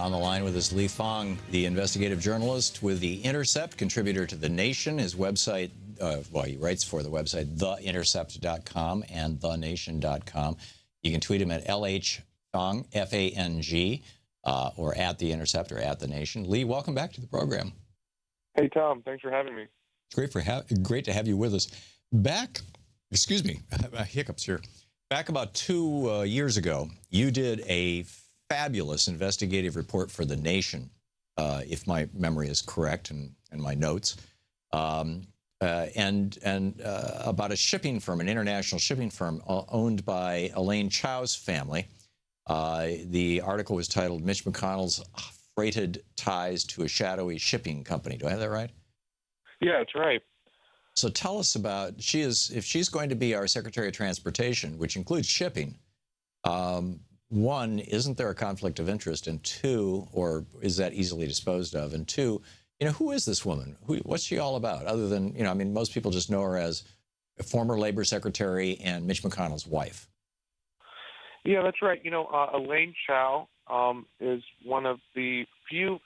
on the line with us, Lee Fang, the investigative journalist with the Intercept, contributor to The Nation. His website, he writes for the website, theintercept.com and thenation.com. You can tweet him at LH Fang, or at The Intercept or at The Nation. Lee, welcome back to the program. Hey, Tom. Thanks for having me. It's great to have you with us. Excuse me, hiccups here. Back about 2 years ago, you did a fabulous investigative report for The Nation, if my memory is correct and my notes, and about a shipping firm, an international shipping firm owned by Elaine Chao's family. The article was titled "Mitch McConnell's Freighted Ties to a Shadowy Shipping Company." Do I have that right? Yeah, that's right. So tell us about, if she's going to be our Secretary of Transportation, which includes shipping, one, isn't there a conflict of interest? And two, or is that easily disposed of? And two, who is this woman? What's she all about? Other than, most people just know her as a former Labor Secretary and Mitch McConnell's wife. Yeah, that's right. Elaine Chao is one of the few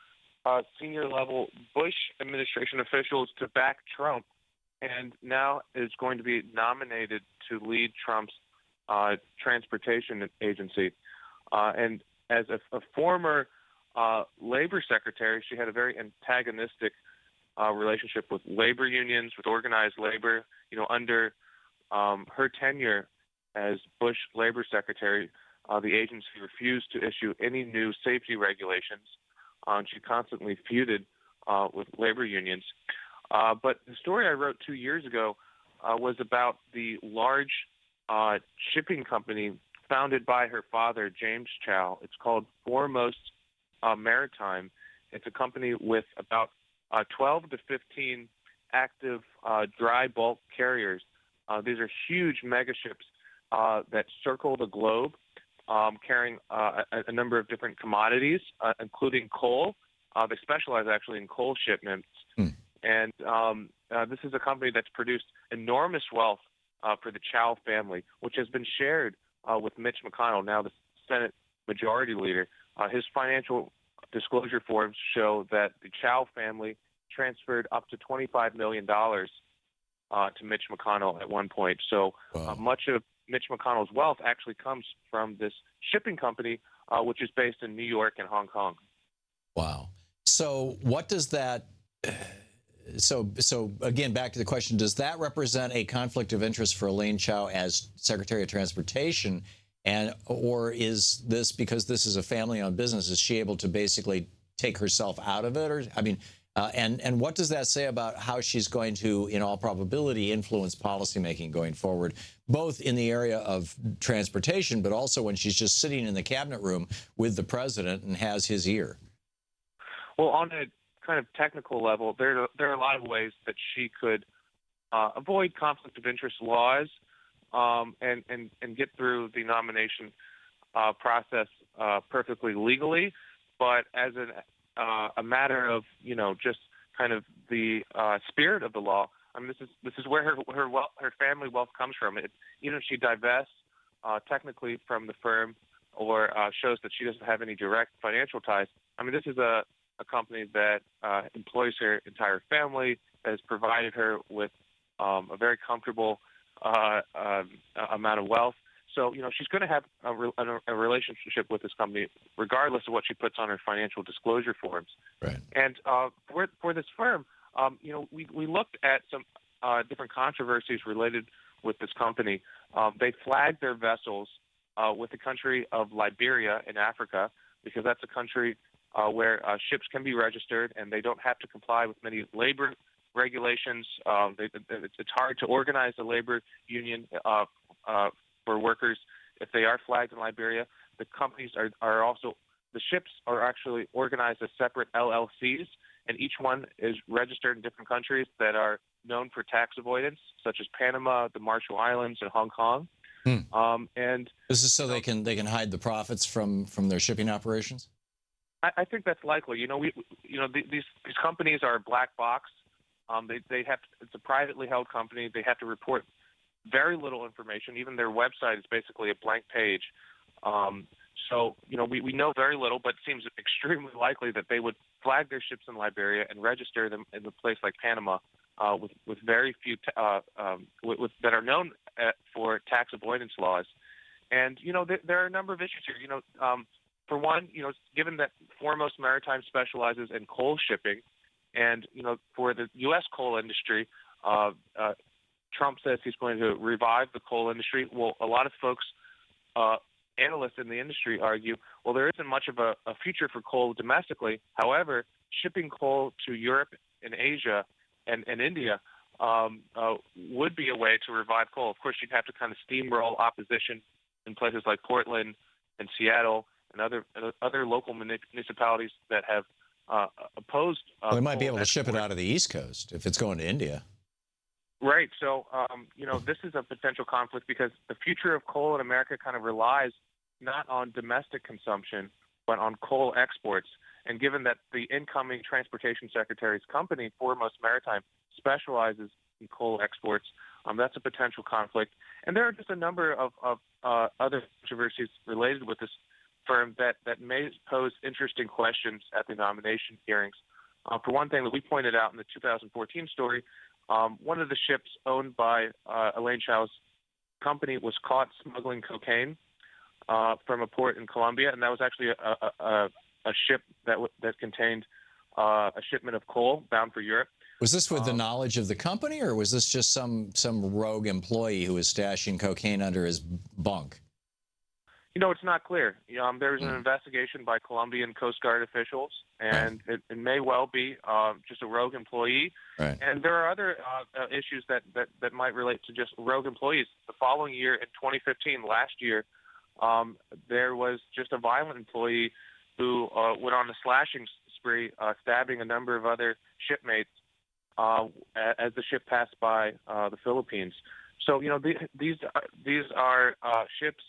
senior-level Bush administration officials to back Trump, and now is going to be nominated to lead Trump's transportation agency. And as a former labor secretary, she had a very antagonistic relationship with labor unions, with organized labor. Under her tenure as Bush labor secretary, the agency refused to issue any new safety regulations. She constantly feuded with labor unions. But the story I wrote 2 years ago was about the large shipping company founded by her father, James Chao. It's called Foremost Maritime. It's a company with about 12 to 15 active dry bulk carriers. These are huge megaships that circle the globe, carrying a number of different commodities, including coal. They specialize actually in coal shipments. And this is a company that's produced enormous wealth for the Chao family, which has been shared with Mitch McConnell, now the Senate Majority Leader. His financial disclosure forms show that the Chao family transferred up to $25 million to Mitch McConnell at one point. So much of Mitch McConnell's wealth actually comes from this shipping company, which is based in New York and Hong Kong. Wow. So what does that... So again, back to the question, does that represent a conflict of interest for Elaine Chao as Secretary of Transportation? Or is this, because this is a family-owned business, is she able to basically take herself out of it? Or, and what does that say about how she's going to, in all probability, influence policymaking going forward, both in the area of transportation, but also when she's just sitting in the cabinet room with the president and has his ear? Well, on a kind of technical level, there are a lot of ways that she could avoid conflict of interest laws and get through the nomination process perfectly legally. But as a matter of just kind of the spirit of the law, this is where her family wealth comes from. Even if she divests technically from the firm or shows that she doesn't have any direct financial ties, this is a company that employs her entire family, has provided her with a very comfortable amount of wealth. So, she's going to have a relationship with this company, regardless of what she puts on her financial disclosure forms. Right. And for this firm, we looked at some different controversies related with this company. They flagged their vessels with the country of Liberia in Africa, because that's a country where ships can be registered and they don't have to comply with many labor regulations. It's hard to organize a labor union for workers if they are flagged in Liberia. The companies are also, the ships are actually organized as separate LLCs, and each one is registered in different countries that are known for tax avoidance, such as Panama, the Marshall Islands, and Hong Kong. And this is so they can hide the profits from their shipping operations? I think that's likely. These companies are a black box. They have to, it's a privately held company. They have to report very little information. Even their website is basically a blank page. So, we know very little, but it seems extremely likely that they would flag their ships in Liberia and register them in a place like Panama, with very few that are known for tax avoidance laws. And there are a number of issues here. For one, given that Foremost Maritime specializes in coal shipping, and for the U.S. coal industry, Trump says he's going to revive the coal industry. Well, a lot of folks, analysts in the industry, argue, well, there isn't much of a future for coal domestically. However, shipping coal to Europe and Asia and India would be a way to revive coal. Of course, you'd have to kind of steamroll opposition in places like Portland and Seattle and other local municipalities that have opposed. Well, they might be able to ship it out of the East Coast if it's going to India. Right. So, this is a potential conflict because the future of coal in America kind of relies not on domestic consumption, but on coal exports. And given that the incoming Transportation Secretary's company, Foremost Maritime, specializes in coal exports, that's a potential conflict. And there are just a number of other controversies related with this firm that may pose interesting questions at the nomination hearings. For one thing that we pointed out in the 2014 story, one of the ships owned by Elaine Chao's company was caught smuggling cocaine from a port in Colombia, and that was actually a ship that contained a shipment of coal bound for Europe. Was this with the knowledge of the company, or was this just some rogue employee who was stashing cocaine under his bunk? It's not clear. There was an investigation by Colombian Coast Guard officials, and it may well be just a rogue employee. Right. And there are other issues that might relate to just rogue employees. The following year, in 2015, last year, there was just a violent employee who went on a slashing spree, stabbing a number of other shipmates as the ship passed by the Philippines. So, these are ships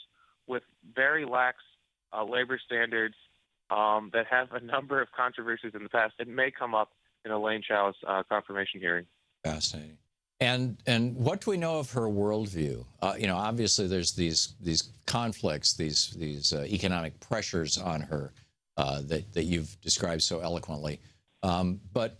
with very lax labor standards that have a number of controversies in the past. It may come up in Elaine Chao's confirmation hearing. Fascinating. And what do we know of her worldview? Obviously there's these conflicts, these economic pressures on her that you've described so eloquently. But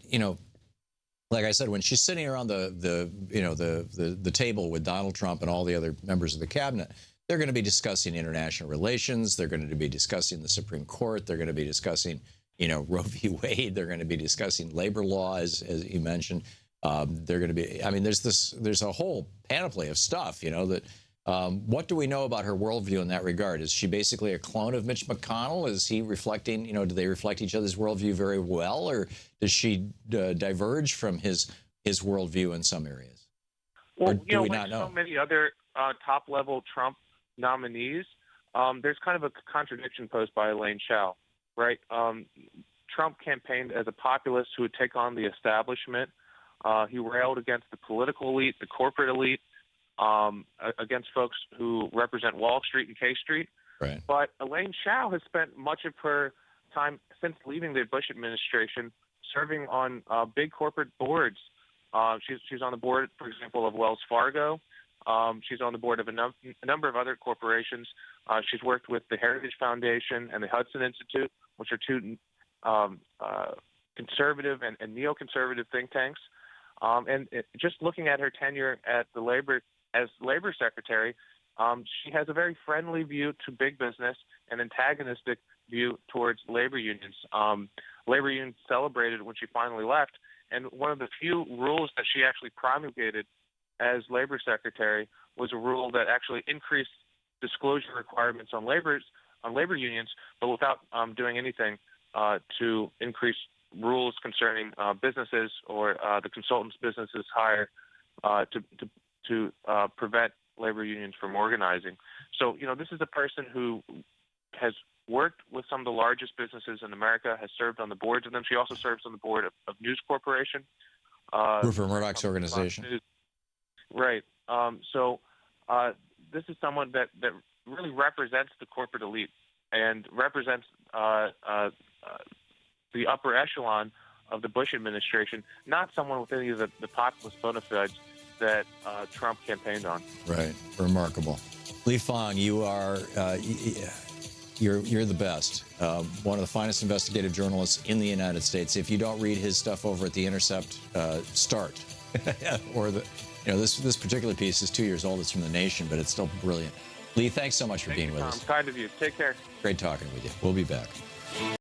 like I said, when she's sitting around the table with Donald Trump and all the other members of the cabinet, they're going to be discussing international relations. They're going to be discussing the Supreme Court. They're going to be discussing, Roe v. Wade. They're going to be discussing labor law, as you mentioned. They're going to be. I mean, there's a whole panoply of stuff. That. What do we know about her worldview in that regard? Is she basically a clone of Mitch McConnell? Is he reflecting? Do they reflect each other's worldview very well, or does she diverge from his worldview in some areas? Well, or do we like not know? So many other top-level Trump nominees, there's kind of a contradiction posed by Elaine Chao, right? Trump campaigned as a populist who would take on the establishment. He railed against the political elite, the corporate elite, against folks who represent Wall Street and K Street. Right. But Elaine Chao has spent much of her time since leaving the Bush administration serving on big corporate boards. She's on the board, for example, of Wells Fargo. She's on the board of a number of other corporations. She's worked with the Heritage Foundation and the Hudson Institute, which are two conservative and neoconservative think tanks. Just looking at her tenure at the labor secretary, she has a very friendly view to big business and antagonistic view towards labor unions. Labor unions celebrated when she finally left, and one of the few rules that she actually promulgated as labor secretary was a rule that actually increased disclosure requirements on labor unions, but without doing anything to increase rules concerning businesses or the consultants businesses hire to prevent labor unions from organizing. So, this is a person who has worked with some of the largest businesses in America, has served on the boards of them. She also serves on the board of News Corporation. Rupert Murdoch's organization. Right. So this is someone that really represents the corporate elite and represents the upper echelon of the Bush administration, not someone with any of the populist bona fides that Trump campaigned on. Right. Remarkable. Lee Fang, you are You're the best. One of the finest investigative journalists in the United States. If you don't read his stuff over at the Intercept, start. Or this particular piece is 2 years old. It's from The Nation, but it's still brilliant. Lee, thanks so much for being with us. Kind of you. Take care. Great talking with you. We'll be back.